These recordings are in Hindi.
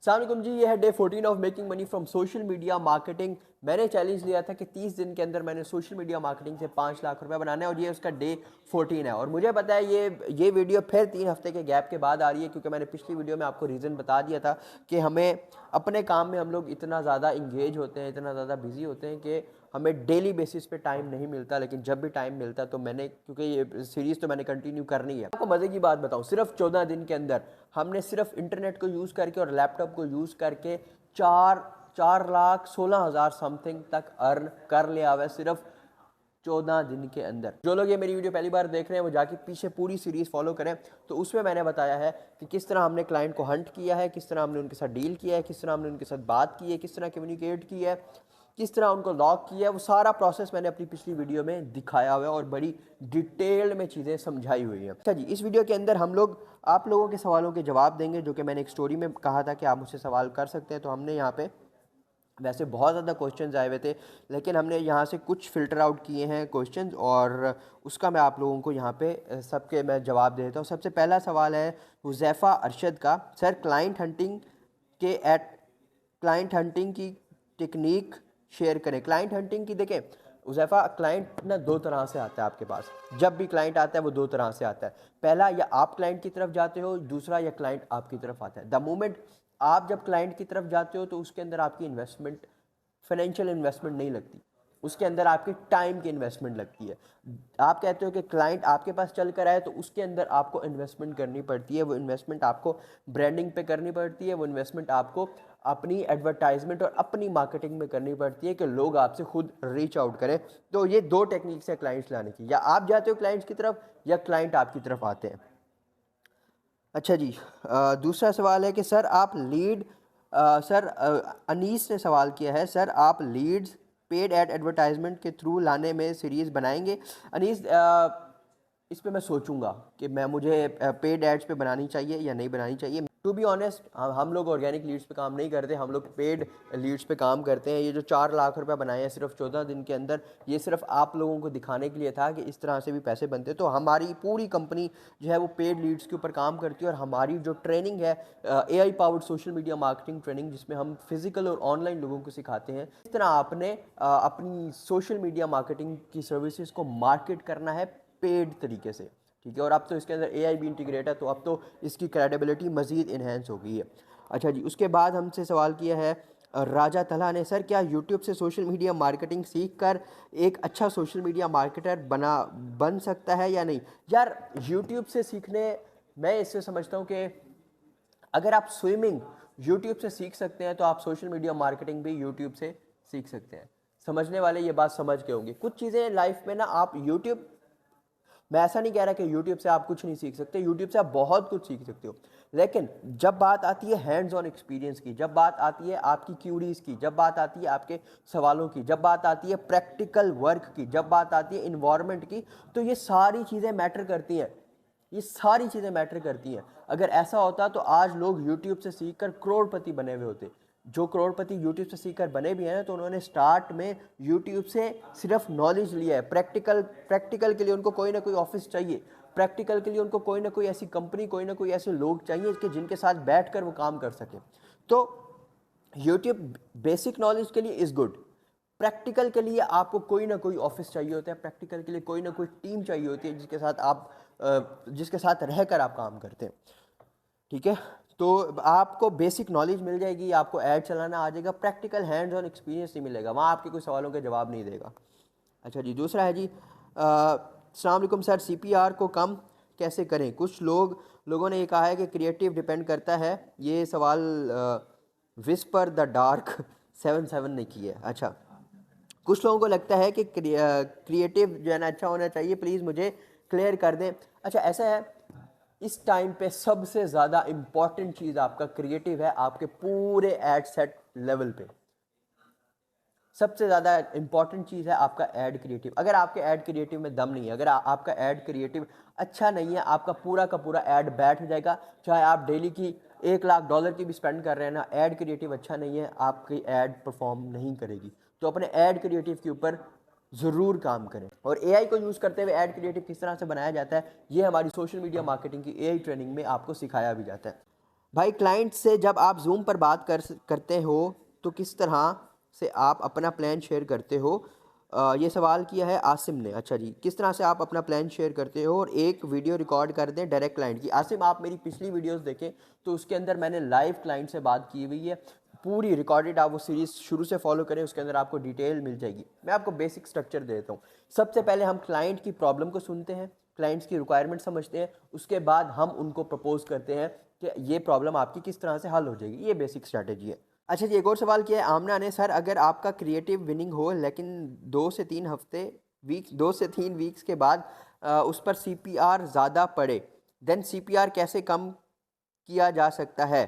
अस्सलामुअलैकुम जी, ये है day 14 of making money from social media marketing. मैंने चैलेंज लिया था कि 30 दिन के अंदर मैंने सोशल मीडिया मार्केटिंग से 5 लाख रुपए बनाना है और ये उसका डे 14 है। और मुझे पता है ये वीडियो फिर 3 हफ्ते के गैप के बाद आ रही है, क्योंकि मैंने पिछली वीडियो में आपको रीज़न बता दिया था कि हमें अपने काम में हम लोग इतना ज़्यादा इंगेज होते हैं, इतना ज़्यादा बिजी होते हैं कि हमें डेली बेसिस पे टाइम नहीं मिलता। लेकिन जब भी टाइम मिलता है तो मैंने, क्योंकि ये सीरीज़ तो मैंने कंटिन्यू करनी है। आपको मज़े की बात बताऊं, सिर्फ 14 दिन के अंदर हमने सिर्फ इंटरनेट को यूज़ करके और लैपटॉप को यूज़ करके 4,16,000 समथिंग तक अर्न कर लिया हुआ है सिर्फ 14 दिन के अंदर। जो लोग ये मेरी वीडियो पहली बार देख रहे हैं वो जाके पीछे पूरी सीरीज़ फॉलो करें। तो उसमें मैंने बताया है कि किस तरह हमने क्लाइंट को हंट किया है, किस तरह हमने उनके साथ डील किया है, किस तरह हमने उनके साथ बात की है, किस तरह कम्युनिकेट किया है, किस तरह उनको लॉक किया है। वो सारा प्रोसेस मैंने अपनी पिछली वीडियो में दिखाया हुआ है और बड़ी डिटेल्ड में चीज़ें समझाई हुई हैं। अच्छा जी, इस वीडियो के अंदर हम लोग आप लोगों के सवालों के जवाब देंगे, जो कि मैंने एक स्टोरी में कहा था कि आप मुझसे सवाल कर सकते हैं। तो हमने यहाँ पे वैसे बहुत ज़्यादा क्वेश्चंस आए हुए थे, लेकिन हमने यहाँ से कुछ फ़िल्टर आउट किए हैं क्वेश्चंस, और उसका मैं आप लोगों को यहाँ पे सबके मैं जवाब दे देता हूँ। सबसे पहला सवाल है हुज़ैफ़ा अरशद का। सर, क्लाइंट हंटिंग की टेक्निक शेयर करें। क्लाइंट हंटिंग की देखें हुज़ैफ़ा, क्लाइंट ना दो तरह से आता है आपके पास। जब भी क्लाइंट आता है वो दो तरह से आता है। पहला, या आप क्लाइंट की तरफ जाते हो, दूसरा या क्लाइंट आपकी तरफ आता है। द मोमेंट आप जब क्लाइंट की तरफ जाते हो तो उसके अंदर आपकी इन्वेस्टमेंट, फाइनेंशियल इन्वेस्टमेंट नहीं लगती, उसके अंदर आपकी टाइम की इन्वेस्टमेंट लगती है। आप कहते हो कि क्लाइंट आपके पास चल कर आए तो उसके अंदर आपको इन्वेस्टमेंट करनी पड़ती है। वो इन्वेस्टमेंट आपको ब्रांडिंग पे करनी पड़ती है, वो इन्वेस्टमेंट आपको अपनी एडवर्टाइजमेंट और अपनी मार्केटिंग में करनी पड़ती है कि लोग आपसे खुद रीच आउट करें। तो ये दो टेक्निक्स है क्लाइंट्स लाने की, या आप जाते हो क्लाइंट्स की तरफ या क्लाइंट आपकी तरफ आते हैं। अच्छा जी, दूसरा सवाल है कि सर आप लीड सर अनीस ने सवाल किया है, सर आप लीड्स पेड एड एडवर्टाइजमेंट के थ्रू लाने में सीरीज़ बनाएंगे। अनीस, इस पे मैं सोचूंगा कि मुझे पेड एड्स पे बनानी चाहिए या नहीं बनानी चाहिए। टू बी ऑनेस्ट, हम लोग ऑर्गेनिक लीड्स पे काम नहीं करते, हम लोग पेड लीड्स पे काम करते हैं। ये जो 4 लाख रुपए बनाए हैं सिर्फ 14 दिन के अंदर, ये सिर्फ आप लोगों को दिखाने के लिए था कि इस तरह से भी पैसे बनते हैं। तो हमारी पूरी कंपनी जो है वो पेड लीड्स के ऊपर काम करती है, और हमारी जो ट्रेनिंग है AI powered social media marketing training, जिसमें हम फिजिकल और ऑनलाइन लोगों को सिखाते हैं इस तरह आपने अपनी सोशल मीडिया मार्केटिंग की सर्विसेज को मार्केट करना है पेड तरीके से, ठीक है। और अब तो इसके अंदर AI भी इंटीग्रेट है, तो अब तो इसकी क्रेडिबिलिटी मज़ीद इन्हेंस हो गई है। अच्छा जी, उसके बाद हमसे सवाल किया है राजा तला ने, सर क्या यूट्यूब से सोशल मीडिया मार्केटिंग सीख कर एक अच्छा सोशल मीडिया मार्केटर बन सकता है या नहीं? यार, यूट्यूब से सीखने, मैं इससे समझता हूँ कि अगर आप स्विमिंग यूट्यूब से सीख सकते हैं तो आप सोशल मीडिया मार्केटिंग भी यूट्यूब से सीख सकते हैं। समझने वाले ये बात समझ के होंगे। कुछ चीज़ें लाइफ में ना आप यूट्यूब, मैं ऐसा नहीं कह रहा कि YouTube से आप कुछ नहीं सीख सकते, YouTube से आप बहुत कुछ सीख सकते हो। लेकिन जब बात आती है हैंड्स ऑन एक्सपीरियंस की, जब बात आती है आपकी क्यूरीज की, जब बात आती है आपके सवालों की, जब बात आती है प्रैक्टिकल वर्क की, जब बात आती है इन्वायरमेंट की, तो ये सारी चीज़ें मैटर करती हैं। ये सारी चीज़ें मैटर करती हैं। अगर ऐसा होता तो आज लोग YouTube से सीख कर करोड़पति बने हुए होते। जो करोड़पति YouTube से सीखकर बने भी हैं तो उन्होंने स्टार्ट में YouTube से सिर्फ नॉलेज लिया है। प्रैक्टिकल के लिए उनको कोई ना कोई ऑफिस चाहिए, प्रैक्टिकल के लिए उनको कोई ना कोई ऐसी कंपनी, कोई ना कोई ऐसे लोग चाहिए कि जिनके साथ बैठकर वो काम कर सके। तो YouTube बेसिक नॉलेज के लिए इज़ गुड, प्रैक्टिकल के लिए आपको कोई ना कोई ऑफिस चाहिए होता है, प्रैक्टिकल के लिए कोई ना कोई टीम चाहिए होती है जिसके साथ रहकर आप काम करते हैं, ठीक है। तो आपको बेसिक नॉलेज मिल जाएगी, आपको ऐड चलाना आ जाएगा, प्रैक्टिकल हैंड्स ऑन एक्सपीरियंस नहीं मिलेगा, वहाँ आपके कोई सवालों के जवाब नहीं देगा। अच्छा जी, दूसरा है जी, अस्सलाम वालेकुम सर, CPR को कम कैसे करें? कुछ लोगों ने ये कहा है कि क्रिएटिव डिपेंड करता है। ये सवाल विस्पर द डार्क 77 ने की है। अच्छा, कुछ लोगों को लगता है कि क्रिएटिव जो है ना अच्छा होना चाहिए, प्लीज़ मुझे क्लियर कर दें। अच्छा, ऐसा है, इस टाइम पे सबसे ज़्यादा इम्पॉर्टेंट चीज़ आपका क्रिएटिव है, आपके पूरे एड सेट लेवल पे सबसे ज़्यादा इंपॉर्टेंट चीज़ है आपका ऐड क्रिएटिव। अगर आपके ऐड क्रिएटिव में दम नहीं है, अगर आपका ऐड क्रिएटिव अच्छा नहीं है, आपका पूरा का पूरा ऐड बैठ जाएगा। चाहे आप डेली की $1 लाख की भी स्पेंड कर रहे हैं ना, ऐड क्रिएटिव अच्छा नहीं है, आपकी ऐड परफॉर्म नहीं करेगी। तो अपने ऐड क्रिएटिव के ऊपर ज़रूर काम करें। और AI को यूज़ करते हुए ऐड क्रिएटिव किस तरह से बनाया जाता है, ये हमारी सोशल मीडिया मार्केटिंग की AI ट्रेनिंग में आपको सिखाया भी जाता है। भाई क्लाइंट से जब आप जूम पर बात करते हो तो किस तरह से आप अपना प्लान शेयर करते हो? ये सवाल किया है आसिम ने। अच्छा जी, किस तरह से आप अपना प्लान शेयर करते हो और एक वीडियो रिकॉर्ड कर दें डायरेक्ट क्लाइंट की? आसिम, आप मेरी पिछली वीडियोस देखें तो उसके अंदर मैंने लाइव क्लाइंट से बात की हुई है, पूरी रिकॉर्डेड। आप वो सीरीज़ शुरू से फॉलो करें, उसके अंदर आपको डिटेल मिल जाएगी। मैं आपको बेसिक स्ट्रक्चर देता हूँ। सबसे पहले हम क्लाइंट की प्रॉब्लम को सुनते हैं, क्लाइंट्स की रिक्वायरमेंट समझते हैं, उसके बाद हम उनको प्रपोज करते हैं कि ये प्रॉब्लम आपकी किस तरह से हल हो जाएगी। ये बेसिक स्ट्रैटेजी है। अच्छा जी, एक और सवाल किया है आमना ने। सर, अगर आपका क्रिएटिव विनिंग हो लेकिन 2 से 3 वीक्स के बाद उस पर CPR ज़्यादा पड़े, देन CPR कैसे कम किया जा सकता है?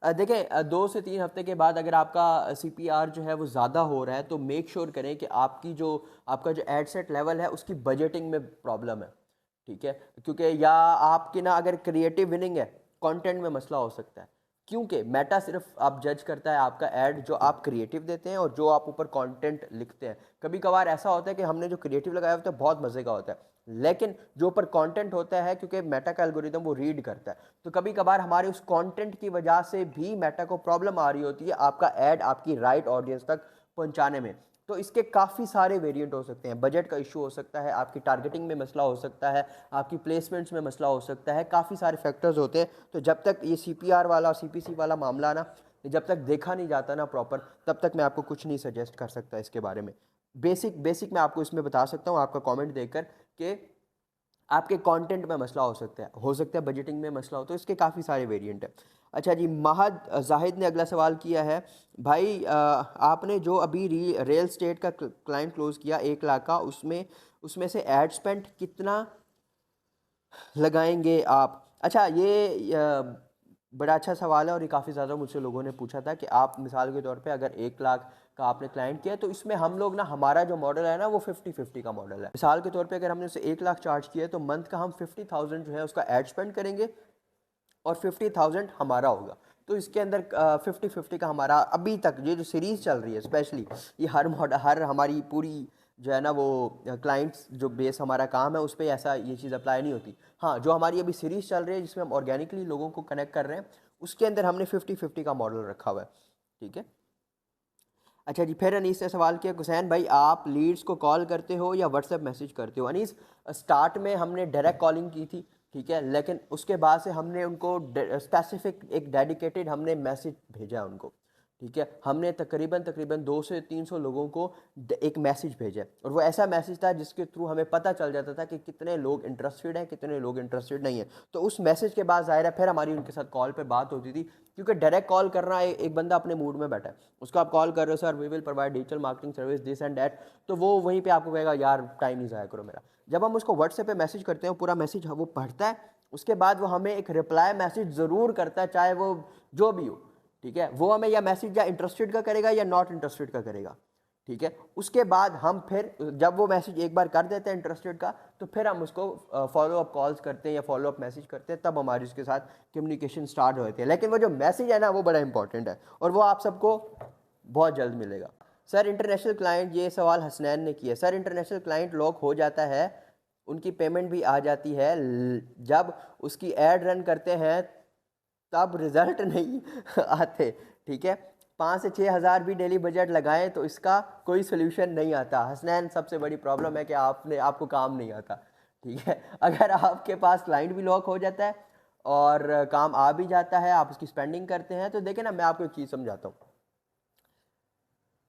देखें, 2 से 3 हफ्ते के बाद अगर आपका CPR जो है वो ज़्यादा हो रहा है तो मेक श्योर करें कि आपका जो एड सेट लेवल है उसकी बजटिंग में प्रॉब्लम है। ठीक है, क्योंकि या आपकी ना अगर क्रिएटिव विनिंग है, कंटेंट में मसला हो सकता है। क्योंकि मेटा सिर्फ आप जज करता है आपका ऐड जो आप क्रिएटिव देते हैं और जो आप ऊपर कंटेंट लिखते हैं। कभी कभार ऐसा होता है कि हमने जो क्रिएटिव लगाया होता है बहुत मज़े का होता है, लेकिन जो ऊपर कंटेंट होता है, क्योंकि मेटा का एल्गोरिदम वो रीड करता है, तो कभी कभार हमारे उस कंटेंट की वजह से भी मेटा को प्रॉब्लम आ रही होती है आपका ऐड आपकी राइट ऑडियंस तक पहुंचाने में। तो इसके काफ़ी सारे वेरिएंट हो सकते हैं। बजट का इशू हो सकता है, आपकी टारगेटिंग में मसला हो सकता है, आपकी प्लेसमेंट्स में मसला हो सकता है, काफ़ी सारे फैक्टर्स होते हैं। तो जब तक ये CPR वाला CPC वाला मामला ना, जब तक देखा नहीं जाता ना प्रॉपर, तब तक मैं आपको कुछ नहीं सजेस्ट कर सकता इसके बारे में। बेसिक मैं आपको इसमें बता सकता हूँ आपका कमेंट देखकर कि आपके कंटेंट में मसला हो सकता है बजटिंग में मसला हो, तो इसके काफ़ी सारे वेरिएंट हैं। अच्छा जी, महद जाहिद ने अगला सवाल किया है। भाई, आपने जो अभी रियल स्टेट का क्लाइंट क्लोज किया 1 लाख का, उसमें से एड स्पेंड कितना लगाएंगे आप? अच्छा, ये बड़ा अच्छा सवाल है और ये काफ़ी ज़्यादा मुझसे लोगों ने पूछा था कि आप मिसाल के तौर पे अगर 1 लाख का आपने क्लाइंट किया तो इसमें हम लोग ना, हमारा जो मॉडल है ना वो 50-50 का मॉडल है। मिसाल के तौर पे अगर हमने उसे 1 लाख चार्ज किया है तो मंथ का हम 50,000 जो है उसका एड स्पेंड करेंगे और 50,000 हमारा होगा। तो इसके अंदर 50-50 का हमारा अभी तक ये जो सीरीज़ चल रही है, स्पेशली ये हर हमारी पूरी जो है ना वो क्लाइंट्स जो बेस हमारा काम है उस पर ऐसा ये चीज़ अप्लाई नहीं होती। हाँ, जो हमारी अभी सीरीज़ चल रही है जिसमें हम ऑर्गेनिकली लोगों को कनेक्ट कर रहे हैं, उसके अंदर हमने 50-50 का मॉडल रखा हुआ है। ठीक है। अच्छा जी, फिर अनीस ने सवाल किया, हुसैन भाई आप लीड्स को कॉल करते हो या व्हाट्सएप मैसेज करते हो? अनीस, स्टार्ट में हमने डायरेक्ट कॉलिंग की थी, ठीक है, लेकिन उसके बाद से हमने उनको स्पेसिफिक एक डेडिकेटेड हमने मैसेज भेजा उनको। ठीक है, हमने तकरीबन 200 से 300 लोगों को एक मैसेज भेजा, और वो ऐसा मैसेज था जिसके थ्रू हमें पता चल जाता था कि कितने लोग इंटरेस्टेड हैं, कितने लोग इंटरेस्टेड नहीं हैं। तो उस मैसेज के बाद ज़ाहिर है फिर हमारी उनके साथ कॉल पे बात होती थी, क्योंकि डायरेक्ट कॉल करना एक बंदा अपने मूड में बैठा है, उसको आप कॉल कर रहे हो, sir we will provide digital marketing service this and that, तो वो वहीं पे आपको कहेगा यार टाइम नहीं ज़ाया करो मेरा। जब हम उसको व्हाट्सएप पे मैसेज करते हैं, पूरा मैसेज वो पढ़ता है, उसके बाद वो हमें एक रिप्लाई मैसेज ज़रूर करता है, चाहे वो जो भी हो। ठीक है, वो हमें या मैसेज या इंटरेस्टेड का करेगा या नॉट इंटरेस्टेड का करेगा। ठीक है, उसके बाद हम फिर जब वो मैसेज एक बार कर देते हैं इंटरेस्टेड का, तो फिर हम उसको फॉलो अप कॉल्स करते हैं या फॉलो अप मैसेज करते हैं, तब हमारी उसके साथ कम्युनिकेशन स्टार्ट होती है। लेकिन वो जो मैसेज है ना वो बड़ा इंपॉर्टेंट है और वो आप सबको बहुत जल्द मिलेगा। सर, इंटरनेशनल क्लाइंट, ये सवाल हसनैन ने किया। सर, इंटरनेशनल क्लाइंट लॉक हो जाता है, उनकी पेमेंट भी आ जाती है, जब उसकी एड रन करते हैं तब रिजल्ट नहीं आते। ठीक है, 5 से 6 हज़ार भी डेली बजट लगाएं तो इसका कोई सोल्यूशन नहीं आता। हसनैन, सबसे बड़ी प्रॉब्लम है कि आपको काम नहीं आता। ठीक है, अगर आपके पास क्लाइंट भी लॉक हो जाता है और काम आ भी जाता है, आप उसकी स्पेंडिंग करते हैं, तो देखें ना, मैं आपको एक चीज़ समझाता हूँ।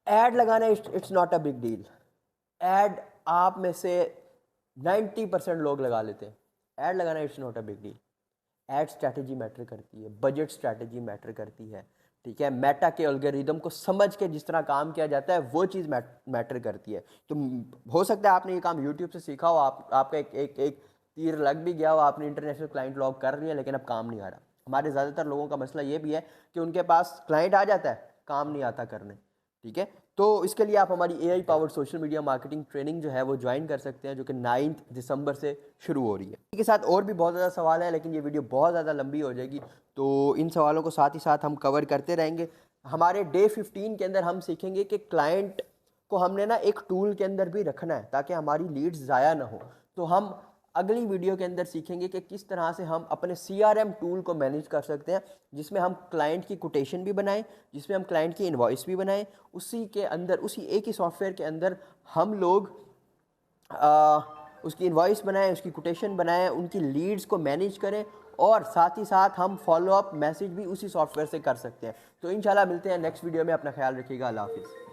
ऐड लगाना it's not a big deal. Add आप में से 90% लोग लगा लेते हैं। ऐड लगाना it's not a big deal. Ad strategy matter करती है, बजट स्ट्रैटेजी मैटर करती है। ठीक है, मेटा के एल्गोरिदम को समझ के जिस तरह काम किया जाता है वो चीज़ मैटर करती है। तो हो सकता है आपने ये काम यूट्यूब से सीखा हो, आपका एक तीर लग भी गया हो, आपने इंटरनेशनल क्लाइंट लॉग कर लिया, लेकिन अब काम नहीं आ रहा। हमारे ज़्यादातर लोगों का मसला ये भी है कि उनके पास क्लाइंट आ जाता है, काम नहीं आता करने। ठीक है, तो इसके लिए आप हमारी AI powered social media marketing training जो है वो ज्वाइन कर सकते हैं, जो कि 9 दिसंबर से शुरू हो रही है। इसके साथ और भी बहुत ज़्यादा सवाल है, लेकिन ये वीडियो बहुत ज़्यादा लंबी हो जाएगी, तो इन सवालों को साथ ही साथ हम कवर करते रहेंगे। हमारे डे 15 के अंदर हम सीखेंगे कि क्लाइंट को हमने ना एक टूल के अंदर भी रखना है ताकि हमारी लीड्स ज़ाया ना हो। तो हम अगली वीडियो के अंदर सीखेंगे कि किस तरह से हम अपने CRM टूल को मैनेज कर सकते हैं, जिसमें हम क्लाइंट की कोटेशन भी बनाएं, जिसमें हम क्लाइंट की इनवॉइस भी बनाएं, उसी के अंदर, उसी एक ही सॉफ्टवेयर के अंदर हम लोग उसकी इनवॉइस बनाएं, उसकी कोटेशन बनाएं, उनकी लीड्स को मैनेज करें, और साथ ही साथ हम फॉलो अप मैसेज भी उसी सॉफ्टवेयर से कर सकते हैं। तो इंशाल्लाह मिलते हैं नेक्स्ट वीडियो में। अपना ख्याल रखिएगा। अल्लाह हाफिज़।